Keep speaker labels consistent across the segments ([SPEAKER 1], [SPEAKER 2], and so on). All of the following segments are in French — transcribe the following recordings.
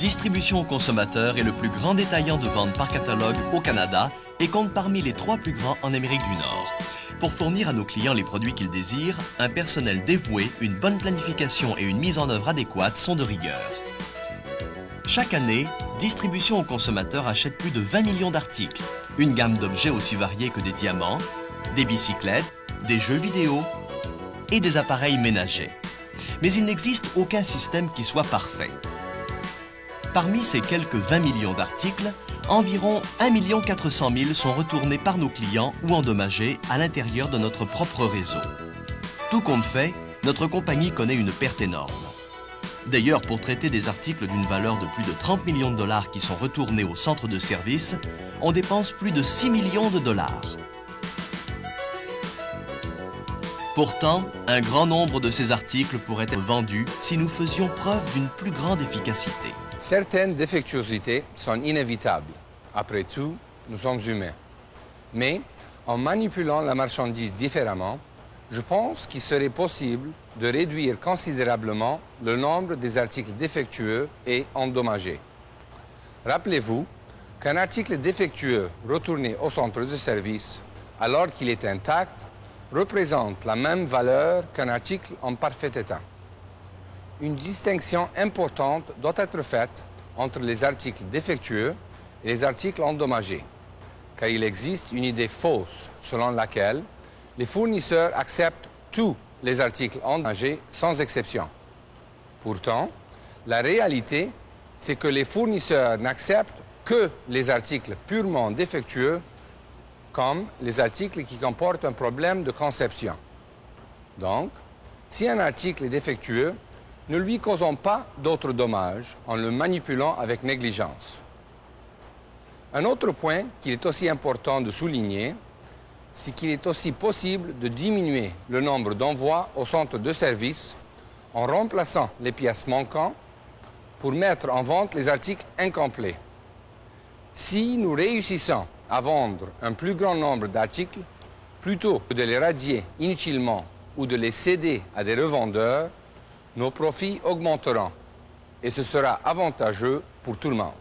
[SPEAKER 1] Distribution aux consommateurs est le plus grand détaillant de vente par catalogue au Canada et compte parmi les 3 plus grands en Amérique du Nord. Pour fournir à nos clients les produits qu'ils désirent, un personnel dévoué, une bonne planification et une mise en œuvre adéquate sont de rigueur. Chaque année, Distribution aux consommateurs achète plus de 20 millions d'articles, une gamme d'objets aussi variés que des diamants, des bicyclettes, des jeux vidéo et des appareils ménagers. Mais il n'existe aucun système qui soit parfait. Parmi ces quelques 20 millions d'articles, environ 1 400 000 sont retournés par nos clients ou endommagés à l'intérieur de notre propre réseau. Tout compte fait, notre compagnie connaît une perte énorme. D'ailleurs, pour traiter des articles d'une valeur de plus de 30 millions de dollars qui sont retournés au centre de service, on dépense plus de 6 millions de dollars. Pourtant, un grand nombre de ces articles pourraient être vendus si nous faisions preuve d'une plus grande efficacité.
[SPEAKER 2] Certaines défectuosités sont inévitables. Après tout, nous sommes humains. Mais en manipulant la marchandise différemment, je pense qu'il serait possible de réduire considérablement le nombre des articles défectueux et endommagés. Rappelez-vous qu'un article défectueux retourné au centre de service alors qu'il est intact représente la même valeur qu'un article en parfait état. Une distinction importante doit être faite entre les articles défectueux et les articles endommagés, car il existe une idée fausse selon laquelle les fournisseurs acceptent tous les articles endommagés sans exception. Pourtant, la réalité, c'est que les fournisseurs n'acceptent que les articles purement défectueux, comme les articles qui comportent un problème de conception. Donc, si un article est défectueux, ne lui causons pas d'autres dommages en le manipulant avec négligence. Un autre point qu'il est aussi important de souligner, c'est qu'il est aussi possible de diminuer le nombre d'envois au centre de service en remplaçant les pièces manquantes pour mettre en vente les articles incomplets. Si nous réussissons à vendre un plus grand nombre d'articles, plutôt que de les radier inutilement ou de les céder à des revendeurs, nos profits augmenteront et ce sera avantageux pour tout le monde.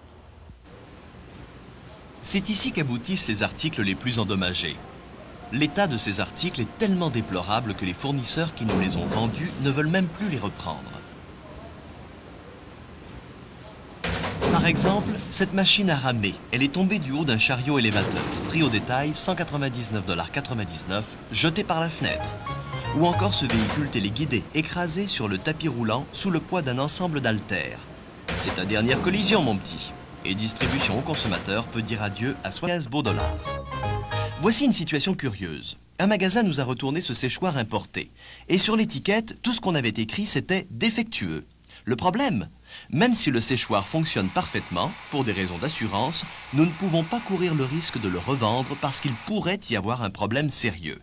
[SPEAKER 1] C'est ici qu'aboutissent les articles les plus endommagés. L'état de ces articles est tellement déplorable que les fournisseurs qui nous les ont vendus ne veulent même plus les reprendre. Par exemple, cette machine à ramer, elle est tombée du haut d'un chariot élévateur, prix au détail 199,99 $, jeté par la fenêtre. Ou encore ce véhicule téléguidé, écrasé sur le tapis roulant sous le poids d'un ensemble d'haltères. C'est ta dernière collision, mon petit. Et Distribution aux consommateurs peut dire adieu à 15 beaux dollars. Voici une situation curieuse. Un magasin nous a retourné ce séchoir importé. Et sur l'étiquette, tout ce qu'on avait écrit, c'était défectueux. Le problème, même si le séchoir fonctionne parfaitement, pour des raisons d'assurance, nous ne pouvons pas courir le risque de le revendre parce qu'il pourrait y avoir un problème sérieux.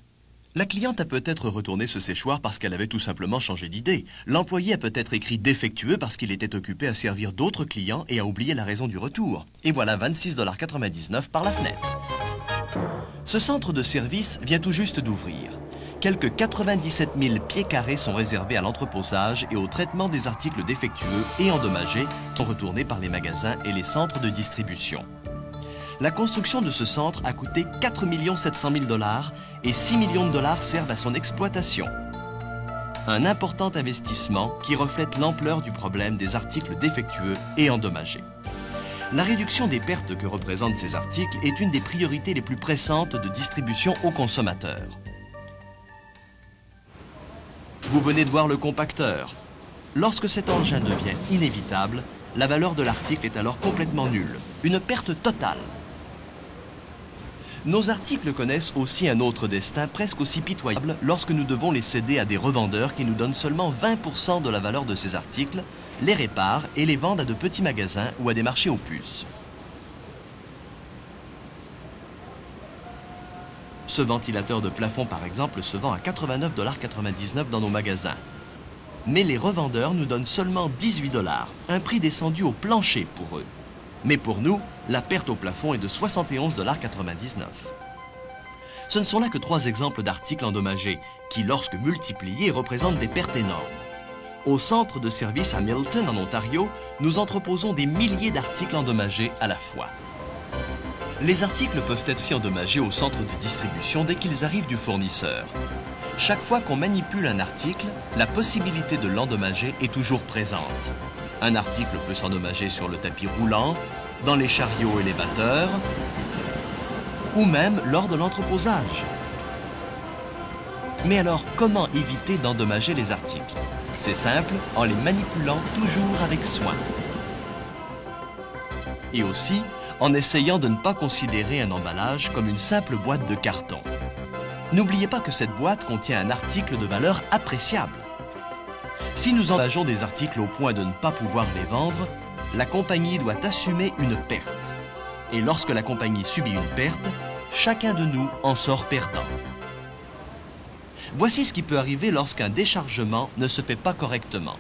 [SPEAKER 1] La cliente a peut-être retourné ce séchoir parce qu'elle avait tout simplement changé d'idée. L'employé a peut-être écrit défectueux parce qu'il était occupé à servir d'autres clients et a oublié la raison du retour. Et voilà 26,99 $ par la fenêtre. Ce centre de service vient tout juste d'ouvrir. Quelques 97 000 pieds carrés sont réservés à l'entreposage et au traitement des articles défectueux et endommagés qui sont retournés par les magasins et les centres de distribution. La construction de ce centre a coûté 4 700 000 $ et 6 millions de dollars servent à son exploitation. Un important investissement qui reflète l'ampleur du problème des articles défectueux et endommagés. La réduction des pertes que représentent ces articles est une des priorités les plus pressantes de distribution aux consommateurs. Vous venez de voir le compacteur. Lorsque cet engin devient inévitable, la valeur de l'article est alors complètement nulle. Une perte totale. Nos articles connaissent aussi un autre destin presque aussi pitoyable lorsque nous devons les céder à des revendeurs qui nous donnent seulement 20% de la valeur de ces articles, les réparent et les vendent à de petits magasins ou à des marchés aux puces. Ce ventilateur de plafond, par exemple, se vend à 89,99 $ dans nos magasins. Mais les revendeurs nous donnent seulement 18 $, un prix descendu au plancher pour eux. Mais pour nous, la perte au plafond est de 71,99 $. Ce ne sont là que 3 exemples d'articles endommagés qui, lorsque multipliés, représentent des pertes énormes. Au centre de service à Milton, en Ontario, nous entreposons des milliers d'articles endommagés à la fois. Les articles peuvent être aussi endommagés au centre de distribution dès qu'ils arrivent du fournisseur. Chaque fois qu'on manipule un article, la possibilité de l'endommager est toujours présente. Un article peut s'endommager sur le tapis roulant, dans les chariots élévateurs, ou même lors de l'entreposage. Mais alors, comment éviter d'endommager les articles? C'est simple, en les manipulant toujours avec soin. Et aussi, en essayant de ne pas considérer un emballage comme une simple boîte de carton. N'oubliez pas que cette boîte contient un article de valeur appréciable. Si nous endommageons des articles au point de ne pas pouvoir les vendre, la compagnie doit assumer une perte. Et lorsque la compagnie subit une perte, chacun de nous en sort perdant. Voici ce qui peut arriver lorsqu'un déchargement ne se fait pas correctement.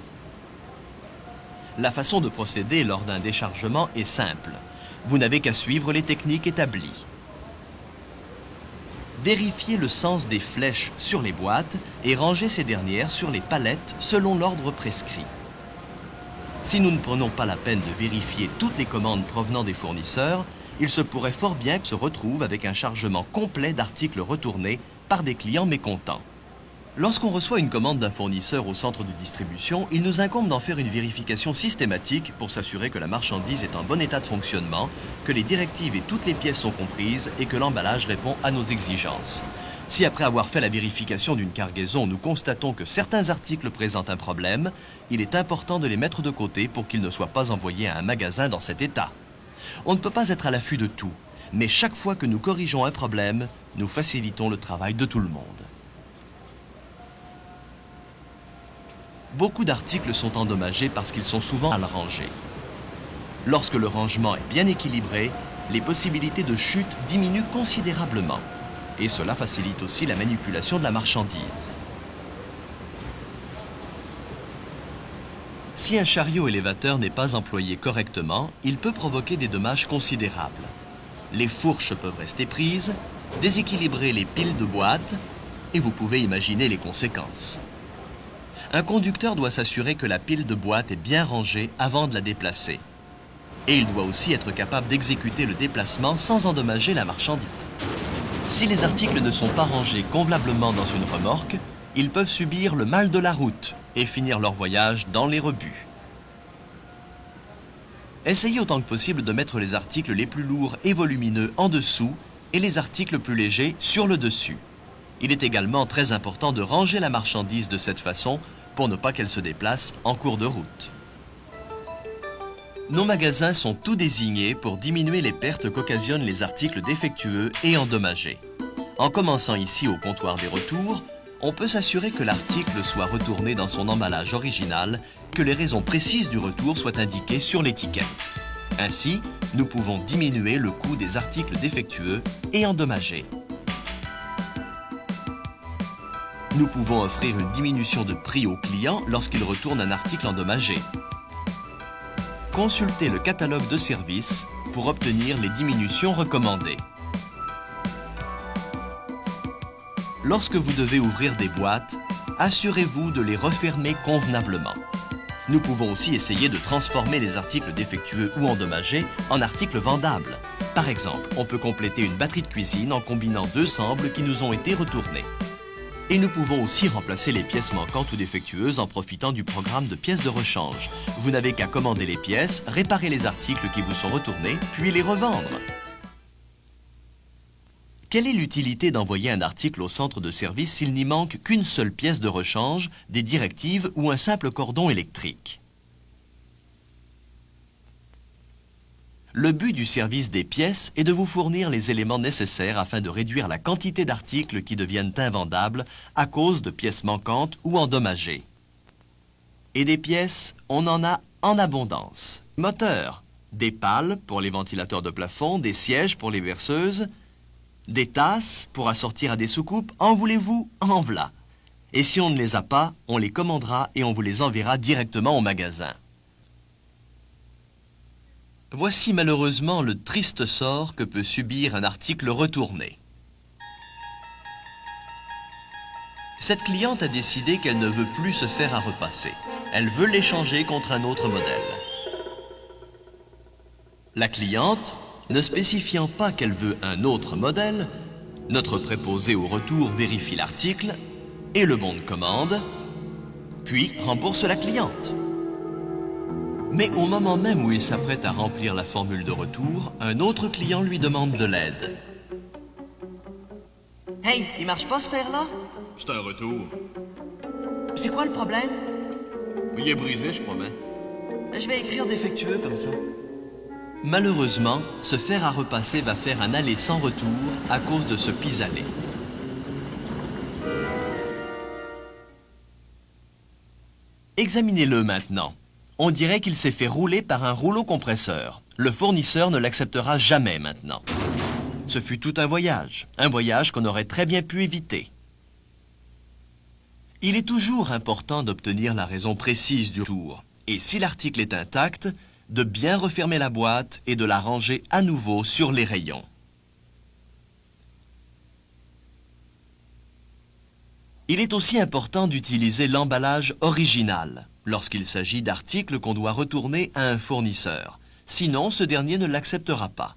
[SPEAKER 1] La façon de procéder lors d'un déchargement est simple. Vous n'avez qu'à suivre les techniques établies. Vérifiez le sens des flèches sur les boîtes et rangez ces dernières sur les palettes selon l'ordre prescrit. Si nous ne prenons pas la peine de vérifier toutes les commandes provenant des fournisseurs, il se pourrait fort bien que se retrouve avec un chargement complet d'articles retournés par des clients mécontents. Lorsqu'on reçoit une commande d'un fournisseur au centre de distribution, il nous incombe d'en faire une vérification systématique pour s'assurer que la marchandise est en bon état de fonctionnement, que les directives et toutes les pièces sont comprises et que l'emballage répond à nos exigences. Si après avoir fait la vérification d'une cargaison, nous constatons que certains articles présentent un problème, il est important de les mettre de côté pour qu'ils ne soient pas envoyés à un magasin dans cet état. On ne peut pas être à l'affût de tout, mais chaque fois que nous corrigeons un problème, nous facilitons le travail de tout le monde. Beaucoup d'articles sont endommagés parce qu'ils sont souvent mal rangés. Lorsque le rangement est bien équilibré, les possibilités de chute diminuent considérablement. Et cela facilite aussi la manipulation de la marchandise. Si un chariot élévateur n'est pas employé correctement, il peut provoquer des dommages considérables. Les fourches peuvent rester prises, déséquilibrer les piles de boîtes, et vous pouvez imaginer les conséquences. Un conducteur doit s'assurer que la pile de boîtes est bien rangée avant de la déplacer. Et il doit aussi être capable d'exécuter le déplacement sans endommager la marchandise. Si les articles ne sont pas rangés convenablement dans une remorque, ils peuvent subir le mal de la route et finir leur voyage dans les rebuts. Essayez autant que possible de mettre les articles les plus lourds et volumineux en dessous et les articles plus légers sur le dessus. Il est également très important de ranger la marchandise de cette façon pour ne pas qu'elle se déplace en cours de route. Nos magasins sont tout désignés pour diminuer les pertes qu'occasionnent les articles défectueux et endommagés. En commençant ici au comptoir des retours, on peut s'assurer que l'article soit retourné dans son emballage original, que les raisons précises du retour soient indiquées sur l'étiquette. Ainsi, nous pouvons diminuer le coût des articles défectueux et endommagés. Nous pouvons offrir une diminution de prix aux clients lorsqu'ils retournent un article endommagé. Consultez le catalogue de services pour obtenir les diminutions recommandées. Lorsque vous devez ouvrir des boîtes, assurez-vous de les refermer convenablement. Nous pouvons aussi essayer de transformer les articles défectueux ou endommagés en articles vendables. Par exemple, on peut compléter une batterie de cuisine en combinant deux sembles qui nous ont été retournés. Et nous pouvons aussi remplacer les pièces manquantes ou défectueuses en profitant du programme de pièces de rechange. Vous n'avez qu'à commander les pièces, réparer les articles qui vous sont retournés, puis les revendre. Quelle est l'utilité d'envoyer un article au centre de service s'il n'y manque qu'une seule pièce de rechange, des directives ou un simple cordon électrique? Le but du service des pièces est de vous fournir les éléments nécessaires afin de réduire la quantité d'articles qui deviennent invendables à cause de pièces manquantes ou endommagées. Et des pièces, on en a en abondance. Moteurs, des pales pour les ventilateurs de plafond, des sièges pour les berceuses, des tasses pour assortir à des soucoupes, en voulez-vous, en v'là. Et si on ne les a pas, on les commandera et on vous les enverra directement au magasin. Voici malheureusement le triste sort que peut subir un article retourné. Cette cliente a décidé qu'elle ne veut plus se faire à repasser. Elle veut l'échanger contre un autre modèle. La cliente, ne spécifiant pas qu'elle veut un autre modèle, notre préposé au retour vérifie l'article et le bon de commande, puis rembourse la cliente. Mais au moment même où il s'apprête à remplir la formule de retour, un autre client lui demande de l'aide. Hey, il marche pas ce fer-là?
[SPEAKER 3] C'est un retour.
[SPEAKER 1] C'est quoi le problème?
[SPEAKER 3] Il est brisé, je promets.
[SPEAKER 1] Je vais écrire défectueux comme ça. Malheureusement, ce fer à repasser va faire un aller sans retour à cause de ce pis-aller. Examinez-le maintenant. On dirait qu'il s'est fait rouler par un rouleau compresseur. Le fournisseur ne l'acceptera jamais maintenant. Ce fut tout un voyage qu'on aurait très bien pu éviter. Il est toujours important d'obtenir la raison précise du retour, et si l'article est intact, de bien refermer la boîte et de la ranger à nouveau sur les rayons. Il est aussi important d'utiliser l'emballage original lorsqu'il s'agit d'articles qu'on doit retourner à un fournisseur. Sinon, ce dernier ne l'acceptera pas.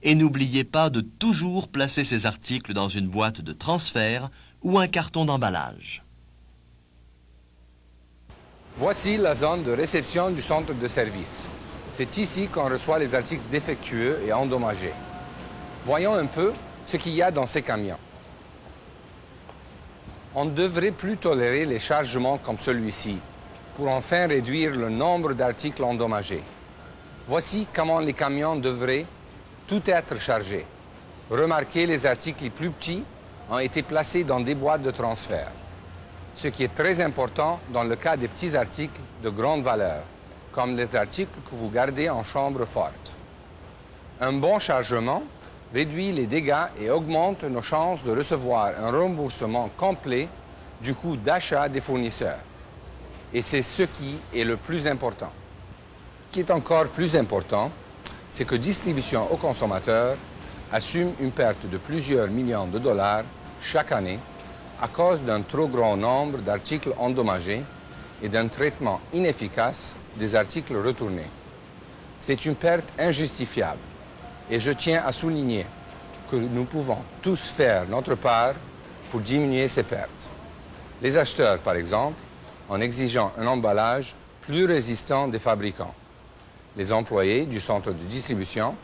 [SPEAKER 1] Et n'oubliez pas de toujours placer ces articles dans une boîte de transfert ou un carton d'emballage.
[SPEAKER 2] Voici la zone de réception du centre de service. C'est ici qu'on reçoit les articles défectueux et endommagés. Voyons un peu ce qu'il y a dans ces camions. On ne devrait plus tolérer les chargements comme celui-ci pour enfin réduire le nombre d'articles endommagés. Voici comment les camions devraient tout être chargés. Remarquez, les articles les plus petits ont été placés dans des boîtes de transfert, ce qui est très important dans le cas des petits articles de grande valeur, comme les articles que vous gardez en chambre forte. Un bon chargement réduit les dégâts et augmente nos chances de recevoir un remboursement complet du coût d'achat des fournisseurs. Et c'est ce qui est le plus important. Ce qui est encore plus important, c'est que Distribution aux consommateurs assume une perte de plusieurs millions de dollars chaque année à cause d'un trop grand nombre d'articles endommagés et d'un traitement inefficace des articles retournés. C'est une perte injustifiable et je tiens à souligner que nous pouvons tous faire notre part pour diminuer ces pertes. Les acheteurs, par exemple, en exigeant un emballage plus résistant des fabricants. Les employés du centre de distribution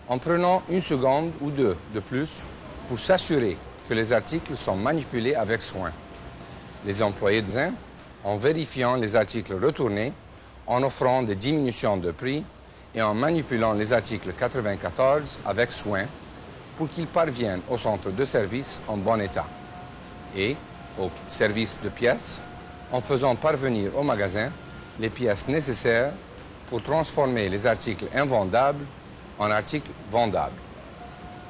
[SPEAKER 2] en prenant une seconde ou deux de plus pour s'assurer que les articles sont manipulés avec soin. Les employés de magasin en vérifiant les articles retournés, en offrant des diminutions de prix et en manipulant les articles 94 avec soin pour qu'ils parviennent au centre de service en bon état. Et au service de pièces, en faisant parvenir au magasin les pièces nécessaires pour transformer les articles invendables en articles vendables.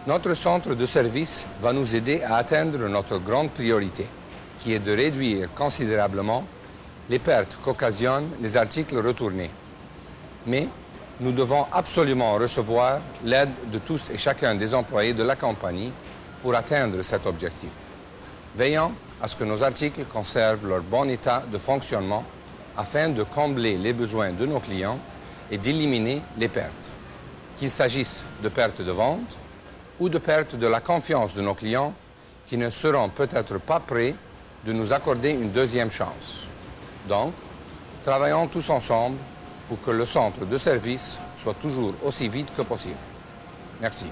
[SPEAKER 2] Notre centre de service va nous aider à atteindre notre grande priorité, qui est de réduire considérablement les pertes qu'occasionnent les articles retournés. Mais nous devons absolument recevoir l'aide de tous et chacun des employés de la compagnie pour atteindre cet objectif. Veillons à ce que nos articles conservent leur bon état de fonctionnement afin de combler les besoins de nos clients et d'éliminer les pertes, qu'il s'agisse de pertes de vente ou de pertes de la confiance de nos clients qui ne seront peut-être pas prêts de nous accorder une deuxième chance. Donc, travaillons tous ensemble pour que le centre de service soit toujours aussi vite que possible. Merci.